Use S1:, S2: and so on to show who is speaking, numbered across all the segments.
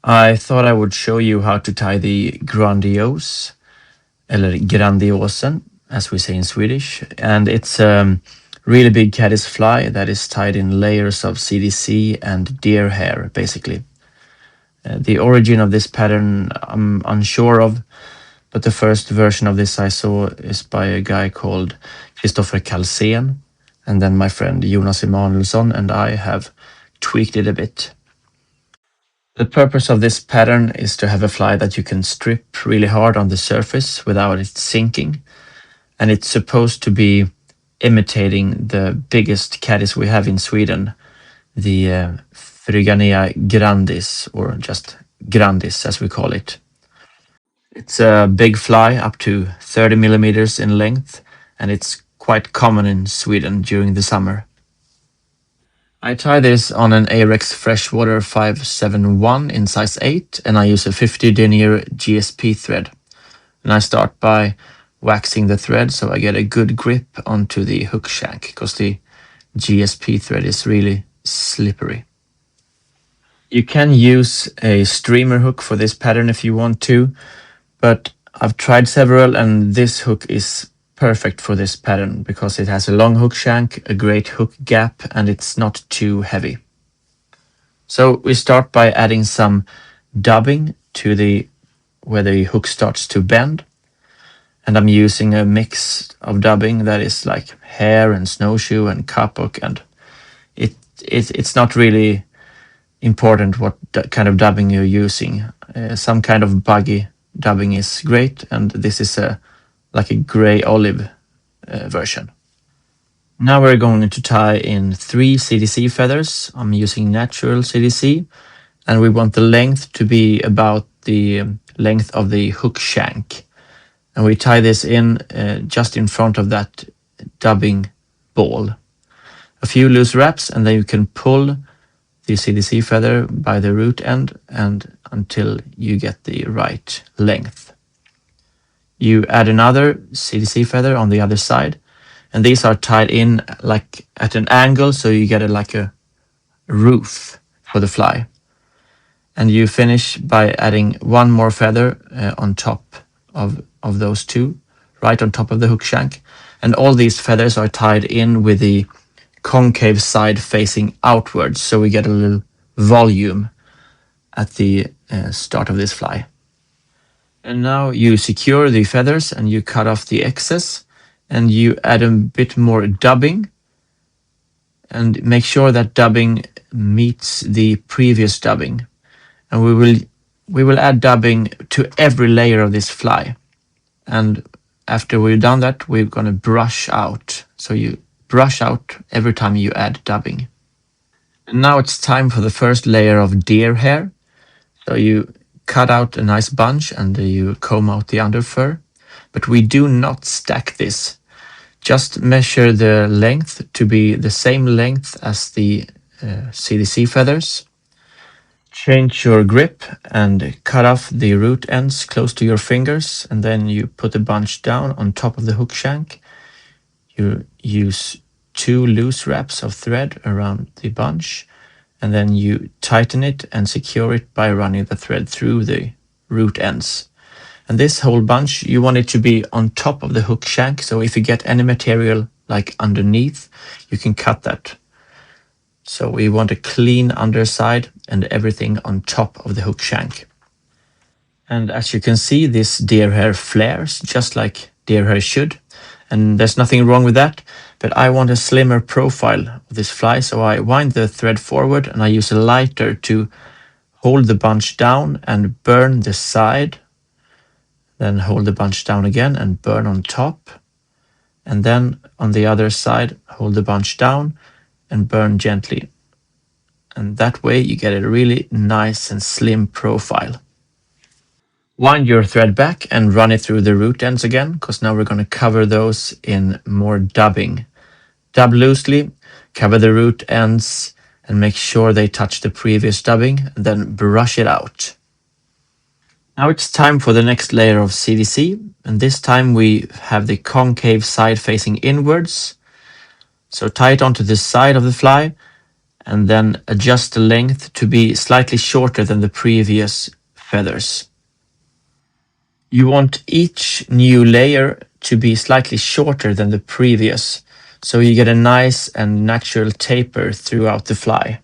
S1: I thought I would show you how to tie the Grandiose, eller Grandiosen, as we say in Swedish. And it's a really big caddis fly that is tied in layers of CDC and deer hair, basically. The origin of this pattern I'm unsure of, but the first version of this I saw is by a guy called Christoffer Carlsén, and then my friend Jonas Emanuelsson and I have tweaked it a bit. The purpose of this pattern is to have a fly that you can strip really hard on the surface without it sinking, and it's supposed to be imitating the biggest caddis we have in Sweden, the Phryganea grandis, or just grandis as we call it. It's a big fly up to 30 millimeters in length, and it's quite common in Sweden during the summer. I tie this on an Ahrex Freshwater 571 in size 8, and I use a 50 denier GSP thread. And I start by waxing the thread so I get a good grip onto the hook shank, because the GSP thread is really slippery. You can use a streamer hook for this pattern if you want to, but I've tried several and this hook is perfect for this pattern because it has a long hook shank, a great hook gap, and it's not too heavy. So we start by adding some dubbing to where the hook starts to bend. And I'm using a mix of dubbing that is like Hare and Snowshoe and Kapok, and it's not really important what kind of dubbing you're using. Some kind of buggy dubbing is great, and this is like a gray olive version. Now we're going to tie in 3 CDC feathers. I'm using natural CDC, and we want the length to be about the length of the hook shank. And we tie this in just in front of that dubbing ball. A few loose wraps, and then you can pull the CDC feather by the root end and until you get the right length. You add another CDC feather on the other side, and these are tied in like at an angle, so you get like a roof for the fly. And you finish by adding one more feather on top of those two, right on top of the hook shank. And all these feathers are tied in with the concave side facing outwards, so we get a little volume at the start of this fly. And now you secure the feathers and you cut off the excess, and you add a bit more dubbing, and make sure that dubbing meets the previous dubbing. And we will add dubbing to every layer of this fly. And after we've done that, we're going to brush out. So you brush out every time you add dubbing. And now it's time for the first layer of deer hair. So you cut out a nice bunch and you comb out the underfur. But we do not stack this. Just measure the length to be the same length as the CDC feathers. Change your grip and cut off the root ends close to your fingers, and then you put the bunch down on top of the hook shank. You use 2 loose wraps of thread around the bunch, and then you tighten it and secure it by running the thread through the root ends. And this whole bunch, you want it to be on top of the hook shank, so if you get any material like underneath, you can cut that. So we want a clean underside and everything on top of the hook shank. And as you can see, this deer hair flares just like deer hair should. And there's nothing wrong with that, but I want a slimmer profile of this fly, so I wind the thread forward and I use a lighter to hold the bunch down and burn the side. Then hold the bunch down again and burn on top. And then on the other side, hold the bunch down and burn gently. And that way you get a really nice and slim profile. Wind your thread back and run it through the root ends again, because now we're going to cover those in more dubbing. Dub loosely, cover the root ends and make sure they touch the previous dubbing, and then brush it out. Now it's time for the next layer of CDC, and this time we have the concave side facing inwards. So tie it onto the side of the fly and then adjust the length to be slightly shorter than the previous feathers. You want each new layer to be slightly shorter than the previous, so you get a nice and natural taper throughout the fly.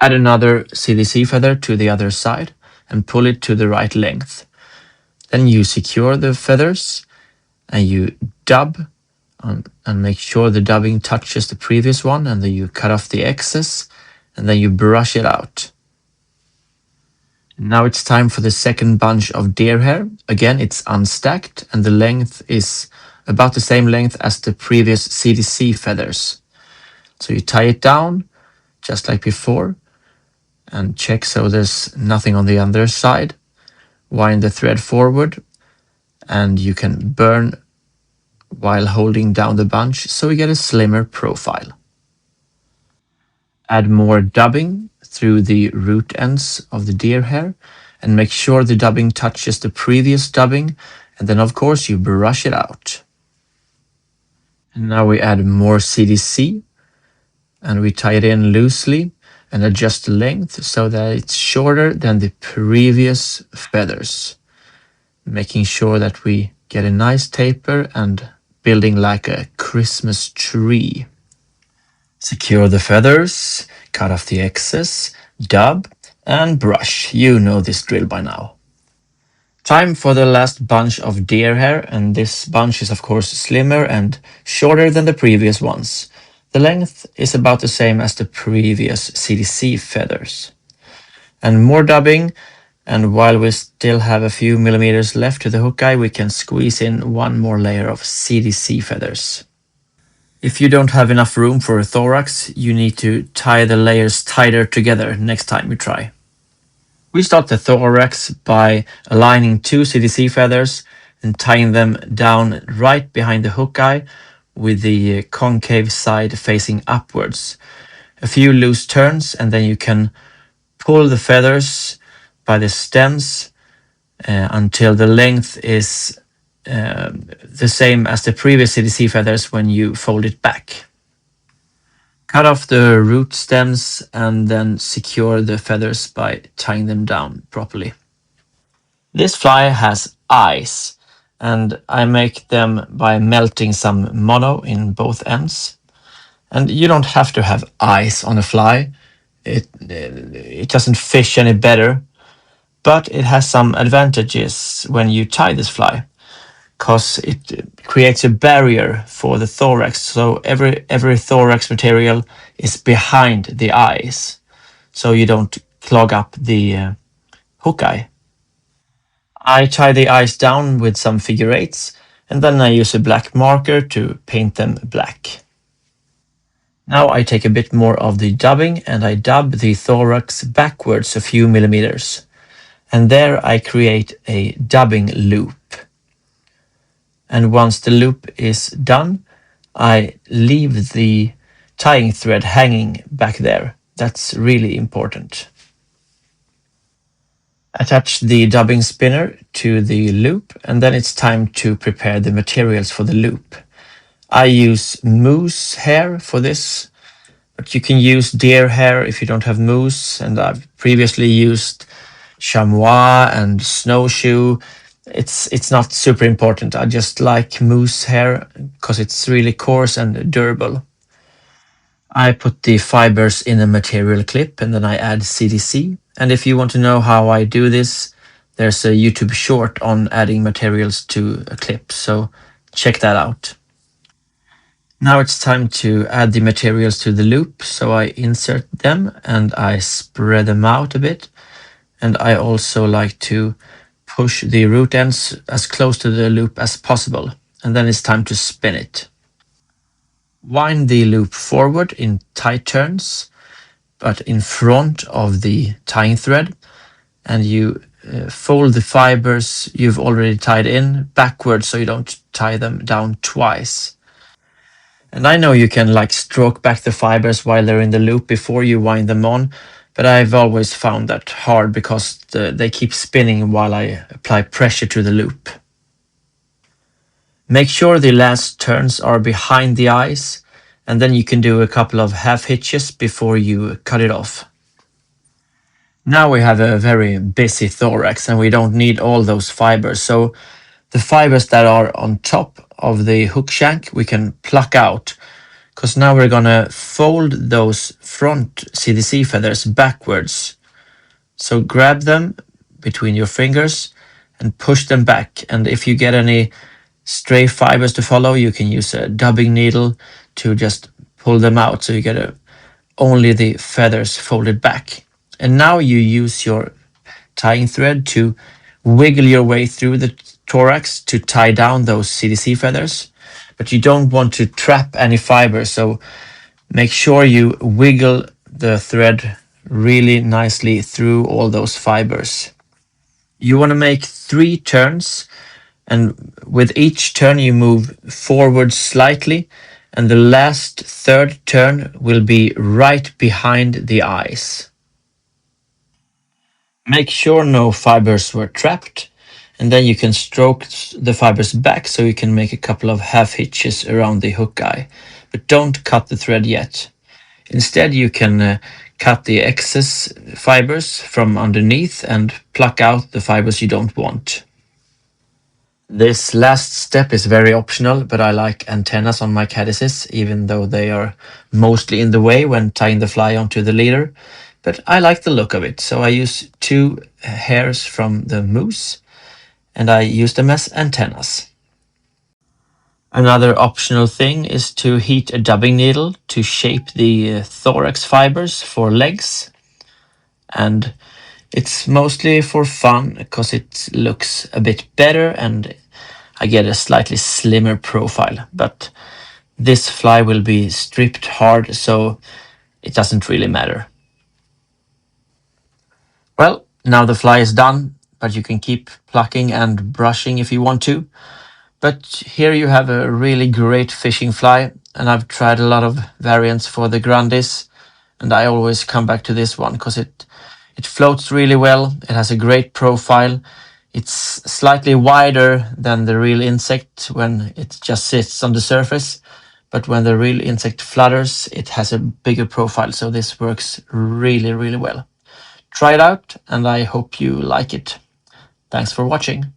S1: Add another CDC feather to the other side and pull it to the right length. Then you secure the feathers and you dub and make sure the dubbing touches the previous one, and then you cut off the excess and then you brush it out. Now it's time for the second bunch of deer hair. Again, it's unstacked and the length is about the same length as the previous CDC feathers. So you tie it down just like before and check so there's nothing on the other side. Wind the thread forward and you can burn while holding down the bunch so you get a slimmer profile. Add more dubbing through the root ends of the deer hair and make sure the dubbing touches the previous dubbing, and then of course you brush it out. And now we add more CDC and we tie it in loosely and adjust the length so that it's shorter than the previous feathers, making sure that we get a nice taper and building like a Christmas tree. Secure the feathers, cut off the excess, dub and brush. You know this drill by now. Time for the last bunch of deer hair, and this bunch is of course slimmer and shorter than the previous ones. The length is about the same as the previous CDC feathers. And more dubbing, and while we still have a few millimeters left to the hook eye, we can squeeze in one more layer of CDC feathers. If you don't have enough room for a thorax, you need to tie the layers tighter together next time you try. We start the thorax by aligning two CDC feathers and tying them down right behind the hook eye with the concave side facing upwards. A few loose turns and then you can pull the feathers by the stems until the length is the same as the previous CDC feathers when you fold it back. Cut off the root stems and then secure the feathers by tying them down properly. This fly has eyes, and I make them by melting some mono in both ends. And you don't have to have eyes on a fly. It doesn't fish any better, but it has some advantages when you tie this fly, because it creates a barrier for the thorax. So every thorax material is behind the eyes, so you don't clog up the hook eye. I tie the eyes down with some figure eights, and then I use a black marker to paint them black. Now I take a bit more of the dubbing and I dub the thorax backwards a few millimeters. And there I create a dubbing loop. And once the loop is done, I leave the tying thread hanging back there. That's really important. Attach the dubbing spinner to the loop, and then it's time to prepare the materials for the loop. I use moose hair for this, but you can use deer hair if you don't have moose, and I've previously used chamois and snowshoe. It's not super important. I just like moose hair because it's really coarse and durable. I put the fibers in a material clip and then I add CDC. And if you want to know how I do this, there's a YouTube short on adding materials to a clip, so check that out. Now it's time to add the materials to the loop, so I insert them and I spread them out a bit. And I also like to push the root ends as close to the loop as possible, and then it's time to spin it. Wind the loop forward in tight turns, but in front of the tying thread, and you fold the fibers you've already tied in backwards so you don't tie them down twice. And I know you can like stroke back the fibers while they're in the loop before you wind them on, but I've always found that hard because they keep spinning while I apply pressure to the loop. Make sure the last turns are behind the eyes And then you can do a couple of half hitches before you cut it off. Now we have a very busy thorax and we don't need all those fibers. So the fibers that are on top of the hook shank we can pluck out, because now we're gonna fold those front CDC feathers backwards. So grab them between your fingers and push them back. And if you get any stray fibers to follow, you can use a dubbing needle to just pull them out so you get only the feathers folded back. And now you use your tying thread to wiggle your way through the thorax to tie down those CDC feathers. But you don't want to trap any fibers, so make sure you wiggle the thread really nicely through all those fibers. You want to make 3 turns, and with each turn you move forward slightly, and the last third turn will be right behind the eyes. Make sure no fibers were trapped, and then you can stroke the fibers back so you can make a couple of half hitches around the hook eye. But don't cut the thread yet. Instead you can cut the excess fibers from underneath and pluck out the fibers you don't want. This last step is very optional, but I like antennas on my caddises, even though they are mostly in the way when tying the fly onto the leader. But I like the look of it, so I use 2 hairs from the moose, and I use them as antennas. Another optional thing is to heat a dubbing needle to shape the thorax fibers for legs. And it's mostly for fun because it looks a bit better and I get a slightly slimmer profile. But this fly will be stripped hard, so it doesn't really matter. Well, now the fly is done, but you can keep plucking and brushing if you want to. But here you have a really great fishing fly, and I've tried a lot of variants for the grandis, and I always come back to this one because it floats really well. It has a great profile. It's slightly wider than the real insect when it just sits on the surface, but when the real insect flutters, it has a bigger profile, so this works really, really well. Try it out, and I hope you like it. Thanks for watching.